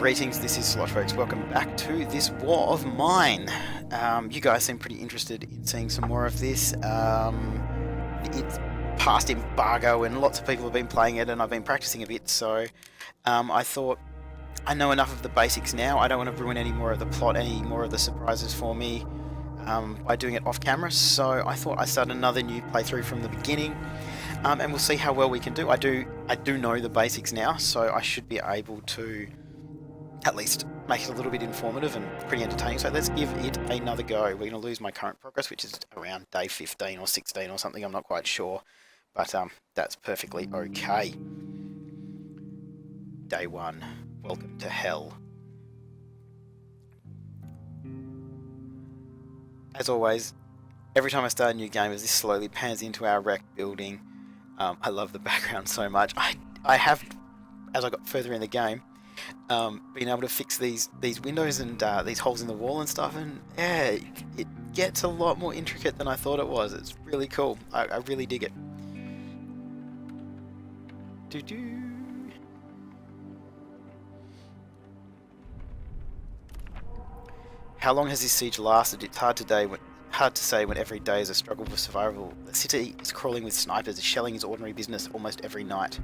Greetings, this is Sloshworks. Welcome back to this war of mine. You guys seem pretty interested in seeing some more of this. It's past embargo and lots of people have been playing it and I've been practicing a bit, so I thought I know enough of the basics now. I don't want to ruin any more of the plot, any more of the surprises for me by doing it off camera, so I thought I'd start another new playthrough from the beginning. And we'll see how well we can do. I do know the basics now, so I should be able to at least make it a little bit informative and pretty entertaining. So let's give it another go. We're going to lose my current progress, which is around day 15 or 16 or something. I'm not quite sure, but that's perfectly okay. Day 1. Welcome to hell. As always, every time I start a new game, as this slowly pans into our wrecked building, I love the background so much. I have, as I got further in the game, been able to fix these windows and these holes in the wall and stuff, and yeah, it gets a lot more intricate than I thought it was. It's really cool. I really dig it. How long has this siege lasted? It's hard to say when every day is a struggle for survival. The city is crawling with snipers. Shelling is ordinary business almost every night.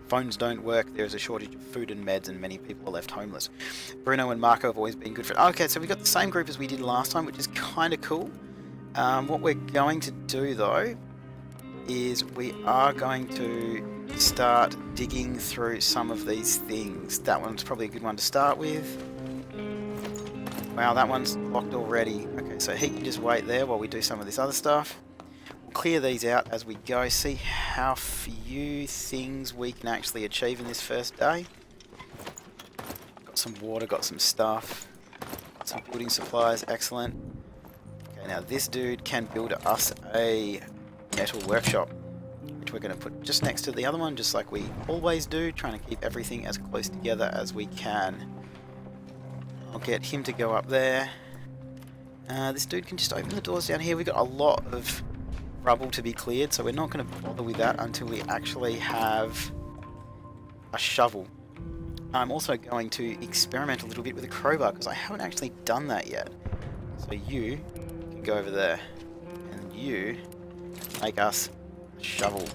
Phones don't work, there is a shortage of food and meds, and many people are left homeless. Bruno and Marco have always been good friends. Okay, so we got the same group as we did last time, which is kind of cool. What we're going to do, though, is we are going to start digging through some of these things. That one's probably a good one to start with. Wow, that one's locked already. Okay, so he can just wait there while we do some of this other stuff. Clear these out as we go, see how few things we can actually achieve in this first day. Got some water, got some stuff, got some building supplies, excellent. Okay, now this dude can build us a metal workshop, which we're going to put just next to the other one, just like we always do, trying to keep everything as close together as we can. I'll get him to go up there. This dude can just open the doors down here. We've got a lot of rubble to be cleared, so we're not going to bother with that until we actually have a shovel. I'm also going to experiment a little bit with a crowbar because I haven't actually done that yet. So you can go over there and you make us a shovel.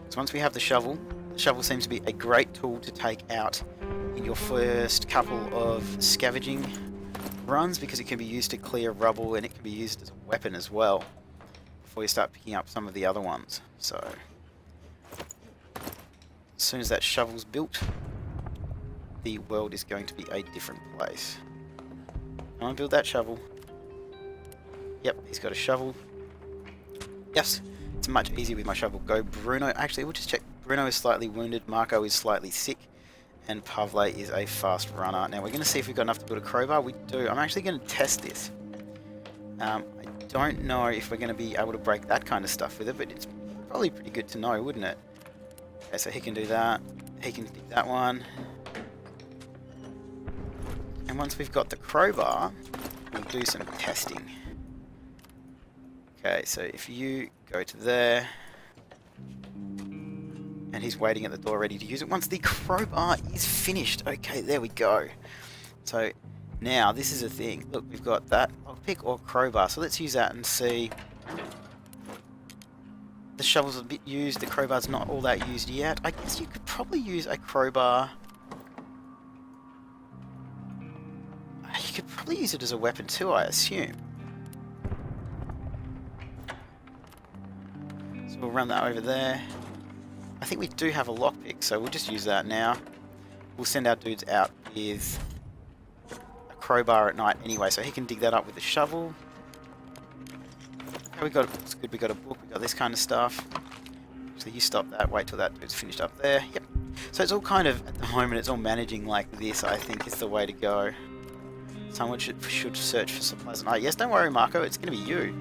So once we have the shovel seems to be a great tool to take out in your first couple of scavenging runs because it can be used to clear rubble and it can be used as a weapon as well before you start picking up some of the other ones. So as soon as that shovel's built, the world is going to be a different place. Come on, build that shovel. Yep, he's got a shovel. Yes, it's much easier with my shovel. Go Bruno. Actually, we'll just check. Bruno is slightly wounded, Marco is slightly sick, and Pavle is a fast runner. Now we're going to see if we've got enough to build a crowbar. We do. I'm actually going to test this. I don't know if we're going to be able to break that kind of stuff with it, but it's probably pretty good to know, wouldn't it? Okay, so he can do that. He can dig that one. And once we've got the crowbar, we'll do some testing. Okay, so if you go to there, and he's waiting at the door ready to use it once the crowbar is finished. Okay, there we go. So now this is a thing. Look, we've got that lockpick or crowbar. So let's use that and see. The shovel's a bit used. The crowbar's not all that used yet. I guess you could probably use a crowbar. You could probably use it as a weapon too, I assume. So we'll run that over there. I think we do have a lockpick, so we'll just use that now. We'll send our dudes out with a crowbar at night anyway, so he can dig that up with a shovel. Okay, it's good, we got a book, we got this kind of stuff. So you stop that, wait till that dude's finished up there. Yep. So it's all kind of, at the moment, it's all managing like this, I think is the way to go. Someone should search for supplies at night. Yes, don't worry, Marco, it's going to be you.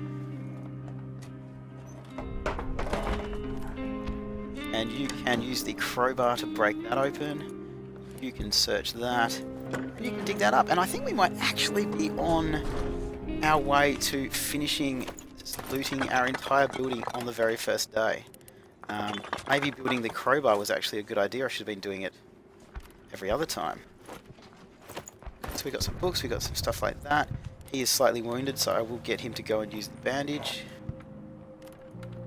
And you can use the crowbar to break that open. You can search that. And you can dig that up. And I think we might actually be on our way to finishing looting our entire building on the very first day. Maybe building the crowbar was actually a good idea. I should have been doing it every other time. So we got some books, we got some stuff like that. He is slightly wounded, so I will get him to go and use the bandage.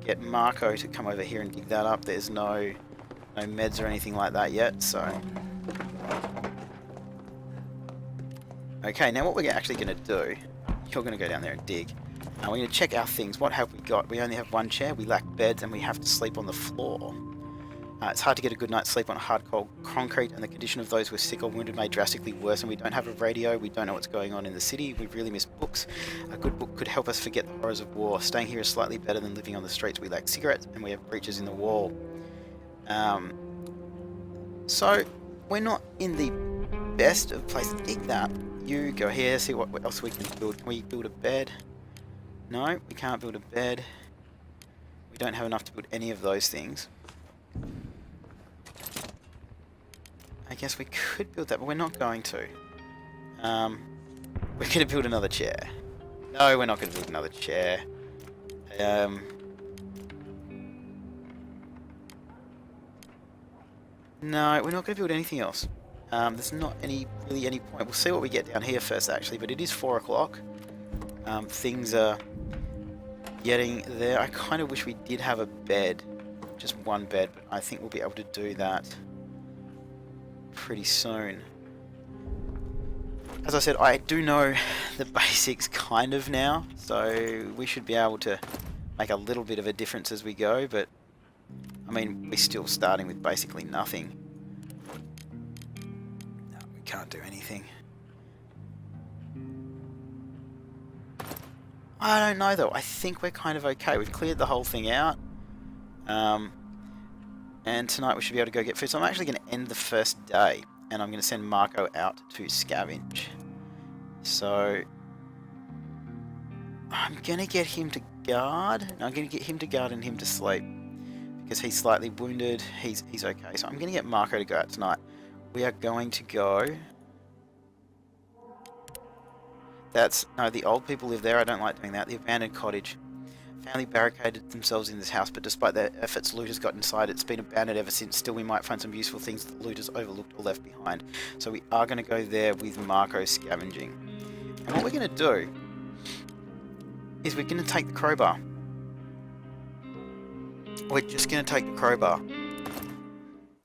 Get Marco to come over here and dig that up. There's no meds or anything like that yet, so... Okay, now what we're actually going to do, you're going to go down there and dig. We're going to check our things. What have we got? We only have one chair, we lack beds, and we have to sleep on the floor. It's hard to get a good night's sleep on hard cold concrete, and the condition of those who are sick or wounded may drastically worsen. We don't have a radio, we don't know what's going on in the city, we really miss books. A good book could help us forget the horrors of war. Staying here is slightly better than living on the streets. We lack cigarettes, and we have breaches in the wall. So, we're not in the best of places to dig that. You go here, see what else we can build. Can we build a bed? No, we can't build a bed. We don't have enough to build any of those things. I guess we could build that, but we're not going to. We're going to build another chair. No, we're not going to build another chair. No, we're not going to build anything else. There's not really any point. We'll see what we get down here first, actually, but it is 4 o'clock. Things are getting there. I kind of wish we did have a bed. Just one bed, but I think we'll be able to do that pretty soon. As I said, I do know the basics kind of now, so we should be able to make a little bit of a difference as we go, but I mean, we're still starting with basically nothing. No, we can't do anything. I don't know though, I think we're kind of okay. We've cleared the whole thing out. And tonight we should be able to go get food. So I'm actually going to end the first day, and I'm going to send Marco out to scavenge. So I'm going to get him to guard. I'm going to get him to guard and him to sleep, because he's slightly wounded. He's okay. So I'm going to get Marco to go out tonight. We are going to go... No, the old people live there. I don't like doing that. The abandoned cottage. Family barricaded themselves in this house, but despite their efforts, looters got inside. It's been abandoned ever since. Still, we might find some useful things that the looters overlooked or left behind. So we are going to go there with Marco scavenging. And what we're going to do is we're going to take the crowbar. We're just going to take the crowbar.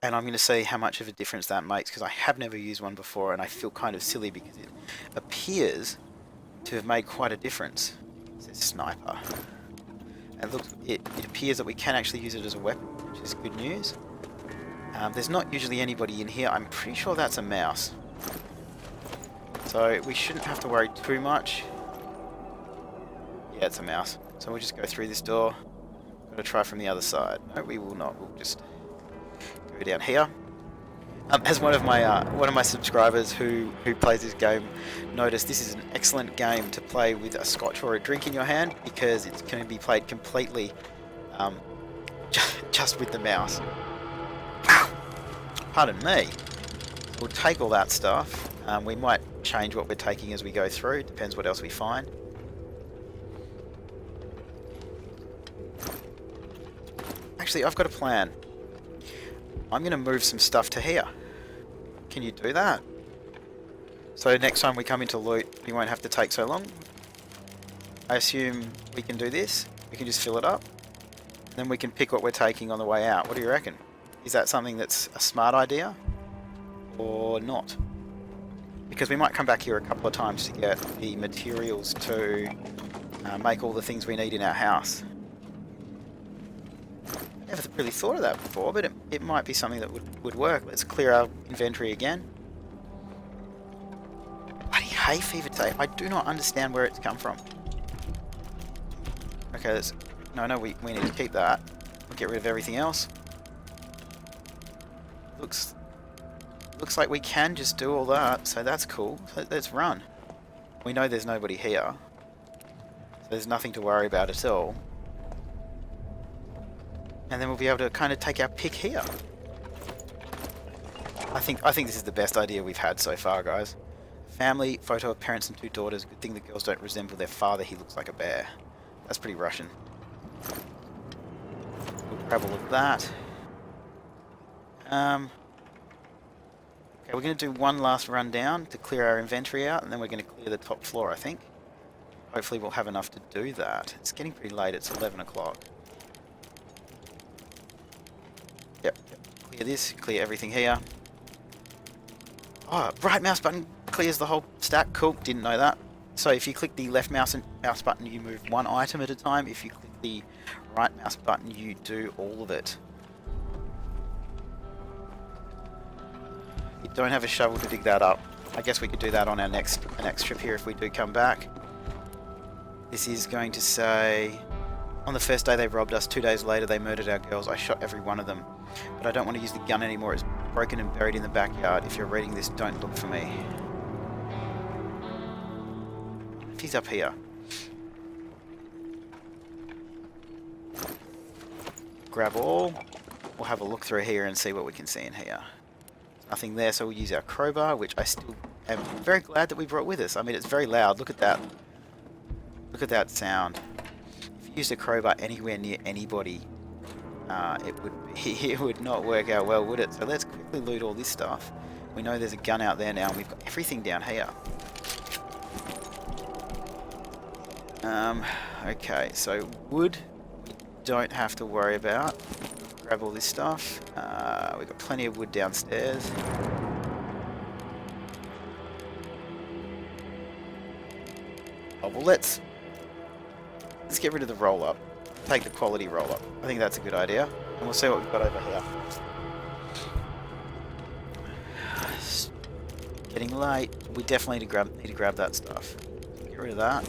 And I'm going to see how much of a difference that makes, because I have never used one before, and I feel kind of silly because it appears to have made quite a difference. It says sniper. And look, it appears that we can actually use it as a weapon, which is good news. There's not usually anybody in here. I'm pretty sure that's a mouse. So we shouldn't have to worry too much. Yeah, it's a mouse. So we'll just go through this door. Got to try from the other side. No, we will not. We'll just go down here. As one of my subscribers who plays this game noticed, this is an excellent game to play with a scotch or a drink in your hand, because it can be played completely just with the mouse. Pardon me. We'll take all that stuff. We might change what we're taking as we go through. Depends what else we find. Actually, I've got a plan. I'm going to move some stuff to here. Can you do that? So next time we come into loot, we won't have to take so long. I assume we can do this. We can just fill it up. Then we can pick what we're taking on the way out. What do you reckon? Is that something that's a smart idea? Or not? Because we might come back here a couple of times to get the materials to make all the things we need in our house. Never really thought of that before, but it might be something that would work. Let's clear our inventory again. Bloody hay fever today. I do not understand where it's come from. Okay, let's... No, we need to keep that. We'll get rid of everything else. Looks like we can just do all that, so that's cool. So let's run. We know there's nobody here. So there's nothing to worry about at all. And then we'll be able to kind of take our pick here. I think this is the best idea we've had so far, guys. Family, photo of parents and 2 daughters. Good thing the girls don't resemble their father. He looks like a bear. That's pretty Russian. We'll grab all of that. Okay, Okay, we're going to do one last run down to clear our inventory out, and then we're going to clear the top floor, I think. Hopefully we'll have enough to do that. It's getting pretty late, it's 11 o'clock. Yep. Clear this, clear everything here. Oh, right mouse button clears the whole stack. Cool, didn't know that. So if you click the left mouse button, you move one item at a time. If you click the right mouse button, you do all of it. You don't have a shovel to dig that up. I guess we could do that on our next trip here if we do come back. This is going to say, on the first day they robbed us, 2 days later they murdered our girls. I shot every one of them. But I don't want to use the gun anymore. It's broken and buried in the backyard. If you're reading this, don't look for me. If he's up here. Grab all. We'll have a look through here and see what we can see in here. There's nothing there, so we'll use our crowbar, which I still am very glad that we brought with us. I mean, it's very loud. Look at that. Look at that sound. If you used a crowbar anywhere near anybody, it would not work out well, would it? So let's quickly loot all this stuff. We know there's a gun out there now, and we've got everything down here. Okay, so wood we don't have to worry about. Grab all this stuff. We've got plenty of wood downstairs. Oh, well, let's get rid of the roll-up. Take the quality roll-up. I think that's a good idea. And we'll see what we've got over here. It's getting late. We definitely need to grab that stuff. Get rid of that.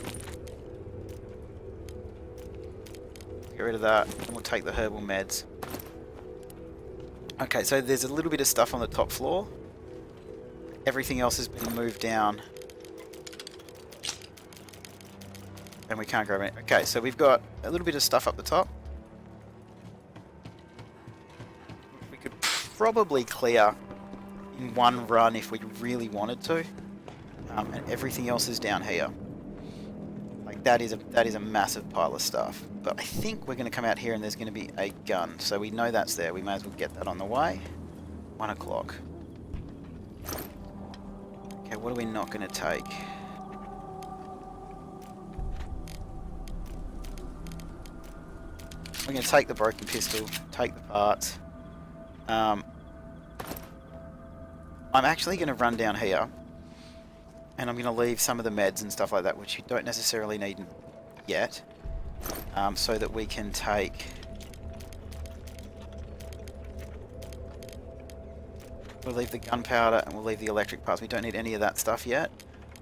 Get rid of that. And we'll take the herbal meds. Okay, so there's a little bit of stuff on the top floor. Everything else has been moved down. And we can't grab it. Okay, so we've got a little bit of stuff up the top. We could probably clear in one run if we really wanted to. And everything else is down here. Like that is a massive pile of stuff. But I think we're going to come out here and there's going to be a gun. So we know that's there. We may as well get that on the way. 1 o'clock. Okay, what are we not going to take? We're going to take the broken pistol, take the parts. I'm actually going to run down here, and I'm going to leave some of the meds and stuff like that, which you don't necessarily need yet, so that we can take... We'll leave the gunpowder and we'll leave the electric parts. We don't need any of that stuff yet,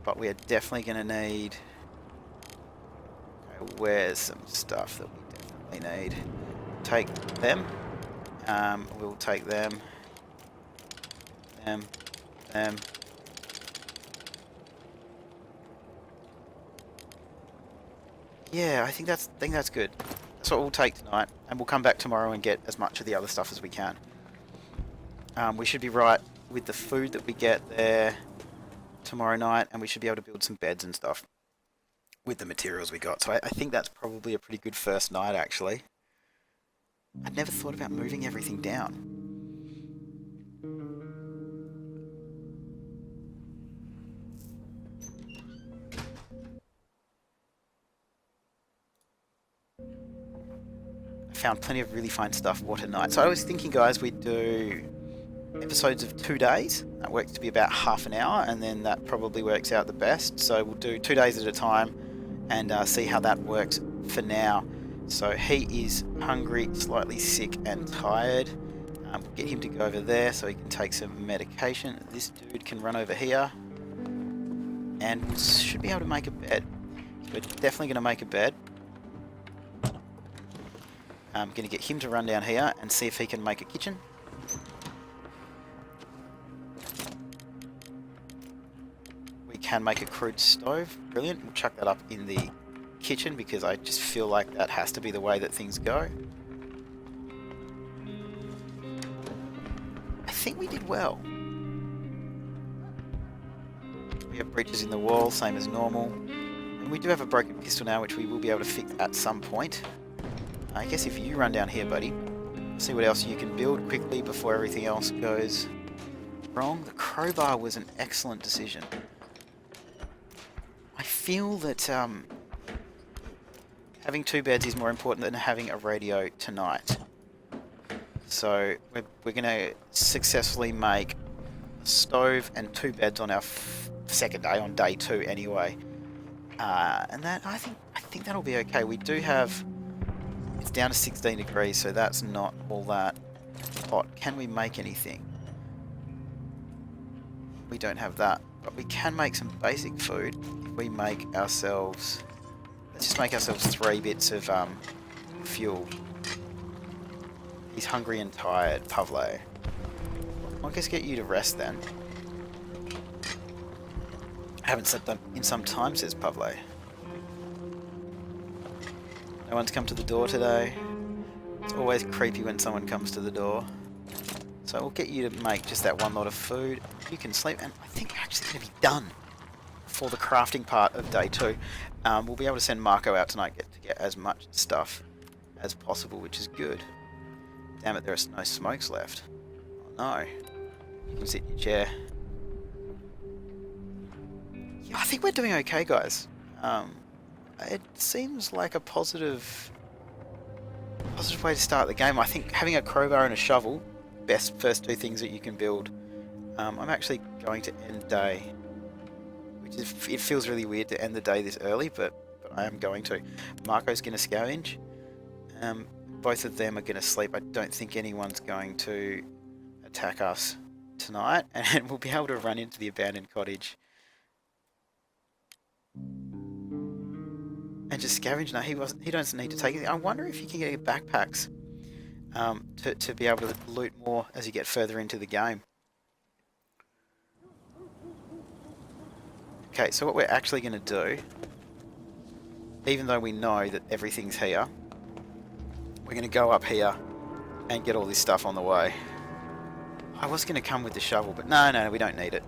but we are definitely going to need... Okay, where's some stuff that we need? Take them. We'll take them. Them. Yeah, I think that's good. That's what we'll take tonight, and we'll come back tomorrow and get as much of the other stuff as we can. We should be right with the food that we get there tomorrow night, and we should be able to build some beds and stuff with the materials we got. So I think that's probably a pretty good first night, actually. I'd never thought about moving everything down. I found plenty of really fine stuff what a night. So I was thinking, guys, we'd do episodes of 2 days. That works to be about half an hour, and then that probably works out the best. So we'll do 2 days at a time and see how that works for now. So he is hungry, slightly sick and tired. We'll get him to go over there so he can take some medication. This dude can run over here. And we should be able to make a bed. So we're definitely going to make a bed. I'm going to get him to run down here and see if he can make a kitchen. We can make a crude stove. Brilliant. We'll chuck that up in the kitchen because I just feel like that has to be the way that things go. I think we did well. We have breaches in the wall, same as normal. And we do have a broken pistol now, which we will be able to fix at some point. I guess if you run down here, buddy, see what else you can build quickly before everything else goes wrong. The crowbar was an excellent decision. I feel that having 2 beds is more important than having a radio tonight. So we're going to successfully make a stove and 2 beds on our second day, on day 2 anyway. And that I think that'll be okay. We do have, it's down to 16 degrees, so that's not all that hot. Can we make anything? We don't have that, but we can make some basic food if we make ourselves, let's just make ourselves 3 bits of fuel. He's hungry and tired, Pavle. I'll just get you to rest then. I haven't slept in some time, says Pavle. No one's come to the door today. It's always creepy when someone comes to the door. So we'll get you to make just that 1 lot of food. You can sleep, and I think we're actually going to be done for the crafting part of day 2. We'll be able to send Marco out tonight to get as much stuff as possible, which is good. Damn it, there are no smokes left. Oh no. You can sit in your chair. Yeah, I think we're doing okay, guys. It seems like a positive way to start the game. I think having a crowbar and a shovel, first 2 things that you can build. I'm actually going to end day, which is, it feels really weird to end the day this early, but I am going to. Marco's going to scavenge. Both of them are going to sleep. I don't think anyone's going to attack us tonight, and we'll be able to run into the abandoned cottage and just scavenge. No, he doesn't need to take it. I wonder if you can get backpacks to be able to loot more as you get further into the game. Okay, so what we're actually going to do, even though we know that everything's here, we're going to go up here and get all this stuff on the way. I was going to come with the shovel, but no, we don't need it.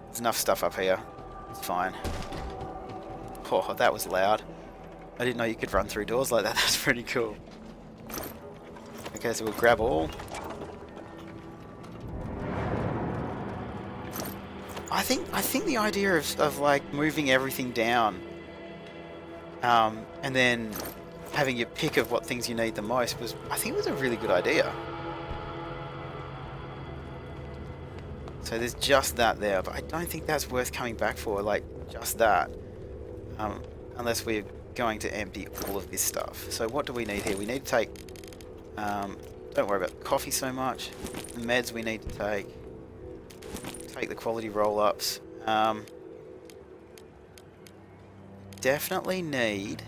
There's enough stuff up here. It's fine. Oh, that was loud. I didn't know you could run through doors like that. That's pretty cool. Okay, so we'll grab all. I think the idea of like moving everything down, and then having your pick of what things you need the most I think was a really good idea. So there's just that there, but I don't think that's worth coming back for, like just that, unless we're going to empty all of this stuff. So what do we need here? We need to take, don't worry about the coffee so much, the meds we need to take the quality roll-ups. Definitely need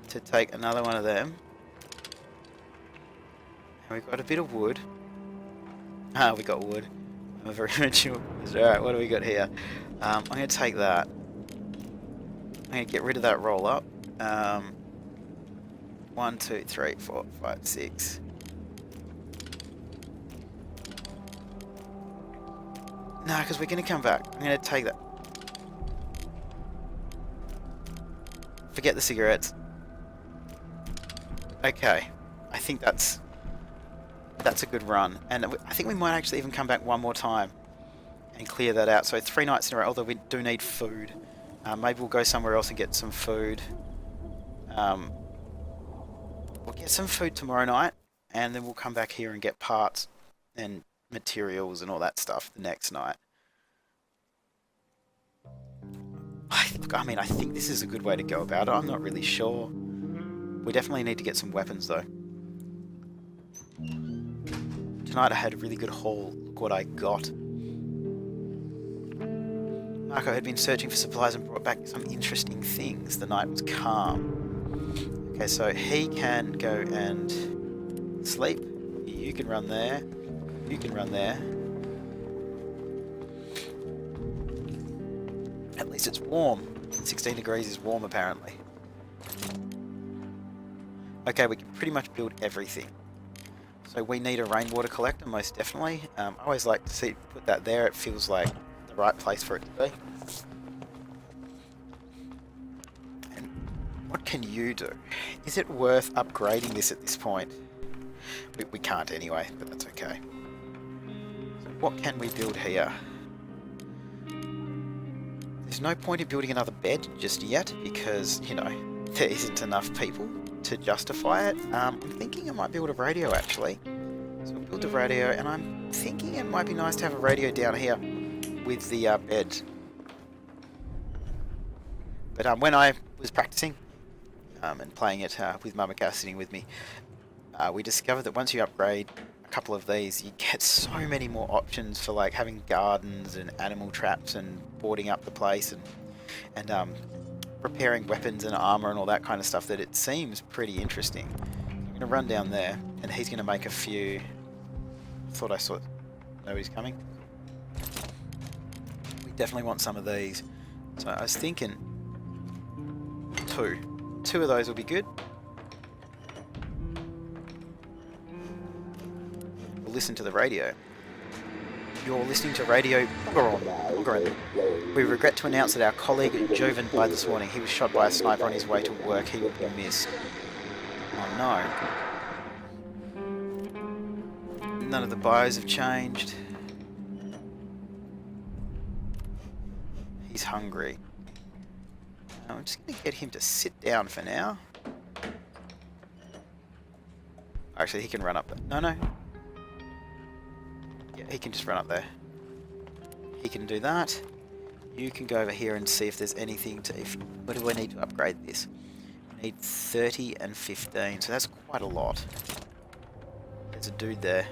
to take another one of them. And we've got a bit of wood. We got wood. I'm a very mature. Alright, what do we got here? I'm going to take that. I'm going to get rid of that roll-up. 1, 2, 3, 4, 5, 6. No, because we're going to come back. I'm going to take that. Forget the cigarettes. Okay. I think that's a good run. And I think we might actually even come back one more time and clear that out. So 3 nights in a row, although we do need food. Maybe we'll go somewhere else and get some food. We'll get some food tomorrow night, and then we'll come back here and get parts and materials and all that stuff the next night. I think this is a good way to go about it. I'm not really sure. We definitely need to get some weapons though. Tonight I had a really good haul. Look what I got. Marco had been searching for supplies and brought back some interesting things. The night was calm. Okay, so he can go and sleep. You can run there. You can run there. At least it's warm. 16 degrees is warm apparently. Okay, we can pretty much build everything. So we need a rainwater collector, most definitely. I always like to put that there. It feels like the right place for it to be. And what can you do? Is it worth upgrading this at this point? We can't anyway, but that's okay. what can we build here? There's no point in building another bed just yet because, you know, there isn't enough people to justify it. I'm thinking I might build a radio actually. So we'll build a radio, and I'm thinking it might be nice to have a radio down here with the bed. But when I was practicing and playing it with Mama Cass sitting with me, we discovered that once you upgrade a couple of these, you get so many more options for like having gardens and animal traps and boarding up the place and preparing weapons and armor and all that kind of stuff that it seems pretty interesting. I'm going to run down there, and he's going to make a few. Thought I saw nobody's coming. We definitely want some of these. So I was thinking two of those will be good. We'll listen to the radio. You're listening to Radio Bogaron. We regret to announce that our colleague Joven died this morning. He was shot by a sniper on his way to work. He will be missed. Oh no. None of the bios have changed. He's hungry. I'm just going to get him to sit down for now. Actually, he can run up there. No. Yeah, he can just run up there. He can do that. You can go over here and see if there's anything to... What do I need to upgrade this? I need 30 and 15, so that's quite a lot. There's a dude there.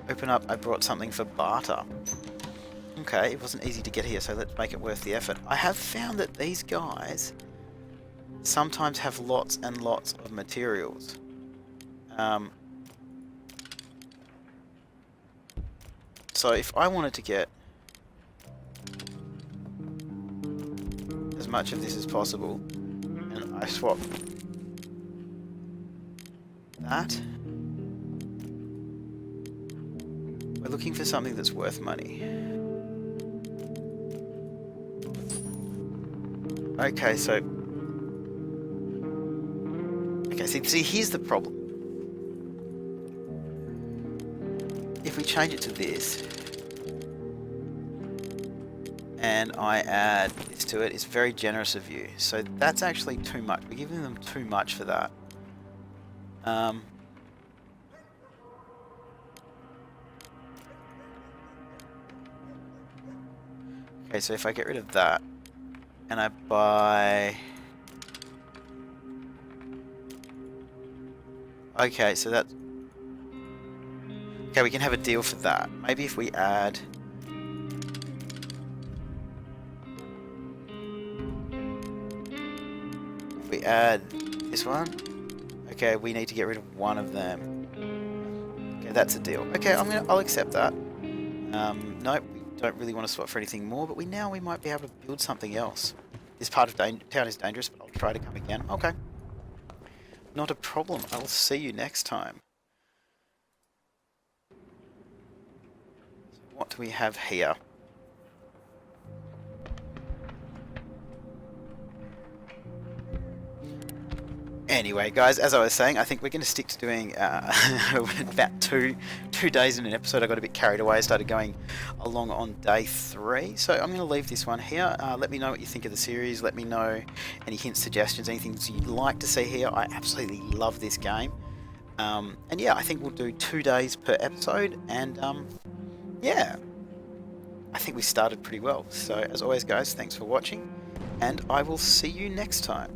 Open up, I brought something for barter. Okay, it wasn't easy to get here, so let's make it worth the effort. I have found that these guys sometimes have lots and lots of materials. So if I wanted to get as much of this as possible, and I swap that, we're looking for something that's worth money. Okay, so... Okay, see, here's the problem. If we change it to this, and I add this to it, it's very generous of you. So that's actually too much. We're giving them too much for that. Okay, so if I get rid of that, and I buy... Okay, so that... Okay, we can have a deal for that. Maybe if we add... If we add this one... Okay, we need to get rid of one of them. Okay, that's a deal. Okay, I'll accept that. Nope, we don't really want to swap for anything more, but we might be able to build something else. This part of town is dangerous, but I'll try to come again. Okay. Not a problem. I will see you next time. So what do we have here? Anyway, guys, as I was saying, I think we're going to stick to doing about two days in an episode. I got a bit carried away. I started going along on day 3. So I'm going to leave this one here. Let me know what you think of the series. Let me know any hints, suggestions, anything you'd like to see here. I absolutely love this game. And yeah, I think we'll do 2 days per episode. And yeah, I think we started pretty well. So as always, guys, thanks for watching. And I will see you next time.